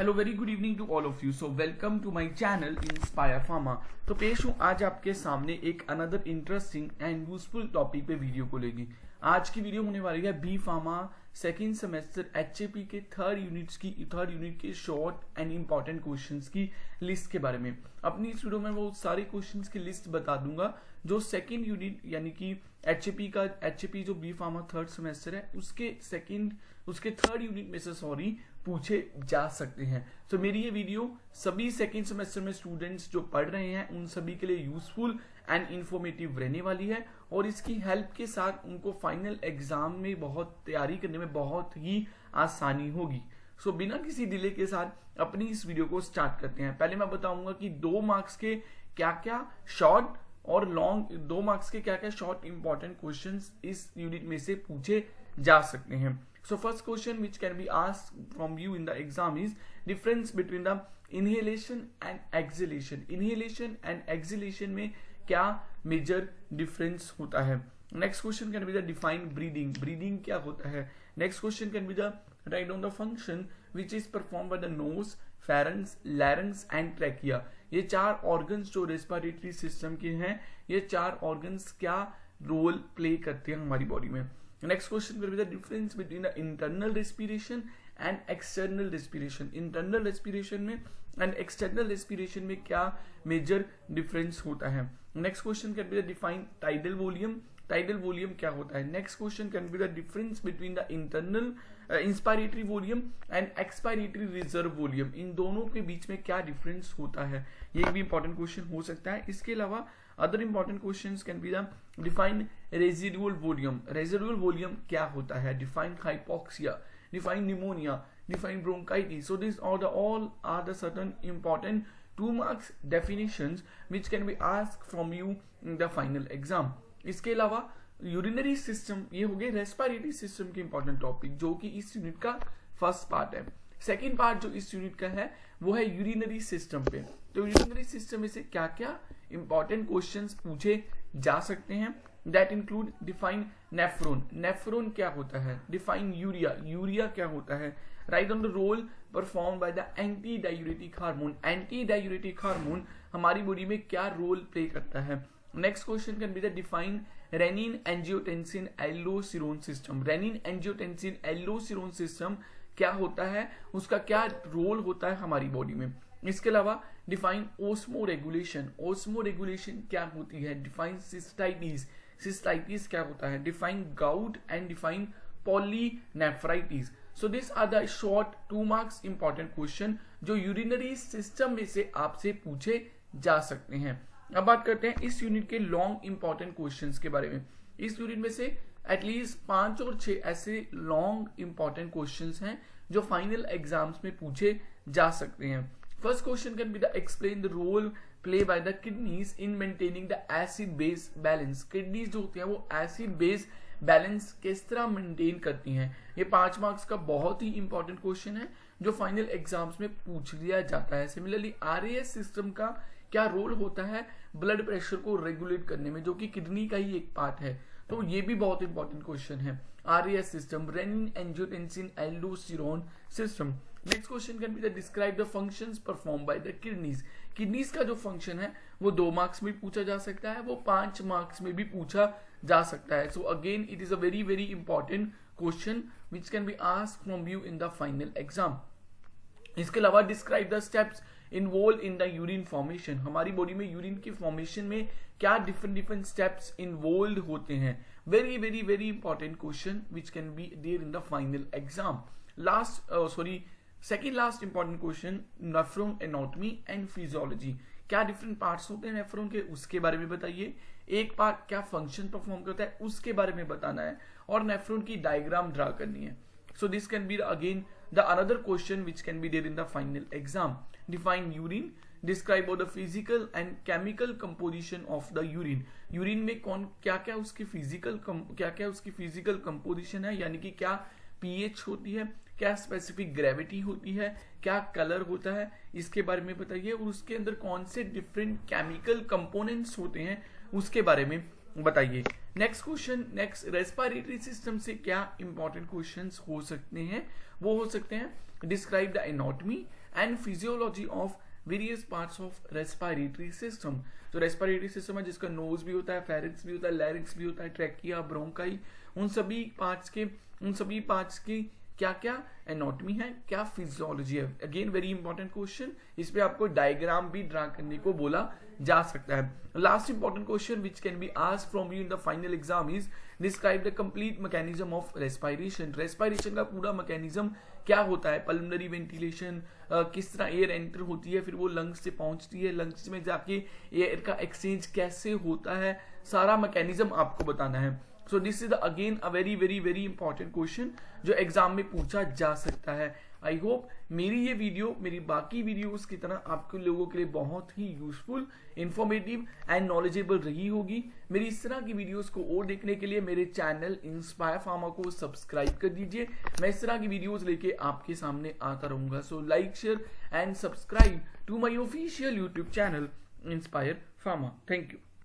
Hello very good evening to all of you. So welcome to my channel Inspire Pharma. तो पेश हूँ आज आपके सामने एक another interesting and useful topic पे वीडियो को लेंगे। आज की वीडियो होने वाली है B pharma second semester HAP के थर्ड यूनिट के शॉर्ट एंड इंपॉर्टेंट क्वेश्चंस की लिस्ट के बारे में। अपनी इस वीडियो में वो सारे क्वेश्चंस की लिस्ट बता दूंगा जो सेकेंड यूनिट यानी कि एचएपी जो बी फार्मा थर्ड सेमेस्टर है उसके थर्ड यूनिट में से पूछे जा सकते हैं। तो मेरी ये वीडियो सभी सेकेंड सेमेस्टर में स्टूडेंट्स जो पढ़ रहे हैं उन सभी के लिए यूजफुल एंड इंफॉर्मेटिव रहने वाली है और इसकी हेल्प के साथ उनको फाइनल एग्जाम में बहुत तैयारी करने में बहुत ही आसानी होगी। सो बिना किसी डिले के साथ अपनी इस वीडियो को स्टार्ट करते हैं। पहले मैं बताऊंगा कि 2 मार्क्स के क्या क्या शॉर्ट और लॉन्ग 2 मार्क्स के क्या क्या शॉर्ट इंपॉर्टेंट क्वेश्चंस इस यूनिट में से पूछे जा सकते हैं। So first question which can be asked from you in the exam is difference between the inhalation and exhalation. Inhalation and exhalation में क्या major difference होता है? Next question can be the define breathing. Breathing क्या होता है? Next question can be the write down the function which is performed by the nose, pharynx, larynx and trachea. ये 4 organs जो respiratory system के हैं, ये 4 organs क्या role play करते हैं हमारी बॉडी में। Next question will be the difference between the internal respiration and external respiration. Internal respiration में and external respiration में क्या major difference होता है। Next question can be the define tidal volume. Tidal volume क्या होता है। Next question can be the difference between the internal inspiratory volume and expiratory reserve volume. इन दोनों के बीच में क्या difference होता है, ये भी important question हो सकता है। इसके अलावा other important questions can be the define residual volume. Residual volume क्या होता है, define hypoxia, define pneumonia, define bronchitis. So these are all are the certain important 2 marks definitions which can be asked from you in the final exam. इसके अलावा urinary system, ये हो गए respiratory system के important topic जो कि इस unit का फर्स्ट पार्ट है। सेकेंड पार्ट जो इस यूनिट का है वो है यूरिनरी सिस्टम पे। तो यूरिनरी सिस्टम में से क्या क्या इंपॉर्टेंट क्वेश्चंस पूछे जा सकते हैं, that include define nephron, nephron क्या होता है, डिफाइन यूरिया, यूरिया क्या होता है, write on the role perform by the anti diuretic hormone, anti diuretic hormone हमारी बॉडी में क्या रोल प्ले करता है। Next question can be the define renin angiotensin aldosterone system, renin angiotensin aldosterone system क्या होता है, उसका क्या रोल होता है हमारी बॉडी में। इसके अलावा define osmoregulation, osmoregulation क्या होती है, डिफाइन सिस्टाइटिस, सिस्टाइटिस क्या होता है, define gout and define pyelonephritis. So this are the short 2 marks important question जो यूरिनरी सिस्टम में से आपसे पूछे जा सकते हैं। अब बात करते हैं इस यूनिट के लॉन्ग इंपॉर्टेंट क्वेश्चंस के बारे में। इस यूनिट में से एटलीस्ट 5 और 6 ऐसे लॉन्ग इंपॉर्टेंट क्वेश्चंस हैं जो फाइनल एग्जाम्स में पूछे जा सकते हैं। First question can be the explain the role play by the kidneys in maintaining the acid base balance. Kidneys जो होती हैं वो एसिड बेस बैलेंस किस तरह मेंटेन करती हैं। ये 5 मार्क्स का बहुत ही इंपॉर्टेंट क्वेश्चन है जो फाइनल एग्जाम्स में पूछ लिया जाता है। सिमिलरली आरएएस सिस्टम का क्या रोल होता है ब्लड प्रेशर को रेगुलेट करने में, जो कि किडनी का ही एक पार्ट है। तो ये भी बहुत इंपॉर्टेंट क्वेश्चन है। RAS system, renin angiotensin aldosterone system. Next question can be the describe the functions perform by the kidneys. Kidneys का जो फंक्शन है वो 2 मार्क्स में पूछा जा सकता है, वो 5 मार्क्स में भी पूछा जा सकता है। So again it is a very very important question which can be asked from you in the final exam. इसके अलावा describe the steps involve in the urine formation. हमारी बॉडी में यूरिन की फॉर्मेशन में क्या डिफरेंट स्टेप्स इन्वॉल्व होते हैं। Very very very important question which can be there in the final exam. Second last important question nephron anatomy and physiology. क्या different parts होते हैं नेफ्रॉन के, उसके बारे में बताइए। एक पार्ट क्या फंक्शन परफॉर्म करता है उसके बारे में बताना है और नेफ्रॉन की डायग्राम ड्रा करनी है। So this can be again the another question which can be there in the final exam. Define urine, describe about the physical and chemical composition of the urine. Urine में कौन क्या क्या उसकी physical composition है, यानी कि क्या pH होती है, क्या स्पेसिफिक ग्रेविटी होती है, क्या कलर होता है, इसके बारे में बताइए। और उसके अंदर कौन से डिफरेंट केमिकल कंपोनेंट्स होते हैं उसके बारे में बताइए। Next question, next respiratory system से क्या इंपॉर्टेंट क्वेश्चंस हो सकते हैं, वो हो सकते हैं describe the anatomy, and physiology of various parts of respiratory system. तो रेस्पिरेटरी सिस्टम है जिसका नोज भी होता है, फेरिंक्स भी होता है, लैरिंक्स भी होता है, ट्रैकिया, ब्रोंकाई, उन सभी पार्ट्स की क्या क्या एनाटॉमी है, क्या फिजियोलॉजी है। अगेन वेरी इंपॉर्टेंट क्वेश्चन, इस पे आपको डायग्राम भी ड्रा करने को बोला जा सकता है। Last important question which can be asked from you in the final exam is describe the complete mechanism of respiration. Respiration का पूरा मैकेनिज्म क्या होता है, पल्मोनरी वेंटिलेशन, किस तरह एयर एंटर होती है, फिर वो लंग्स से पहुंचती है, लंग्स में जाके एयर का एक्सचेंज कैसे होता है, सारा मैकेनिज्म आपको बताना है। So this is again a very very very important question जो एग्जाम में पूछा जा सकता है। आई होप मेरी ये वीडियो मेरी बाकी वीडियोस की तरह आपके लोगों के लिए बहुत ही यूजफुल, इंफॉर्मेटिव एंड नॉलेजेबल रही होगी। मेरी इस तरह की वीडियोस को और देखने के लिए मेरे चैनल इंस्पायर फार्मा को सब्सक्राइब कर दीजिए। मैं इस तरह की वीडियोस लेके आपके सामने आता रहूंगा। So like, share and subscribe to my official YouTube channel Inspire Pharma. Thank you.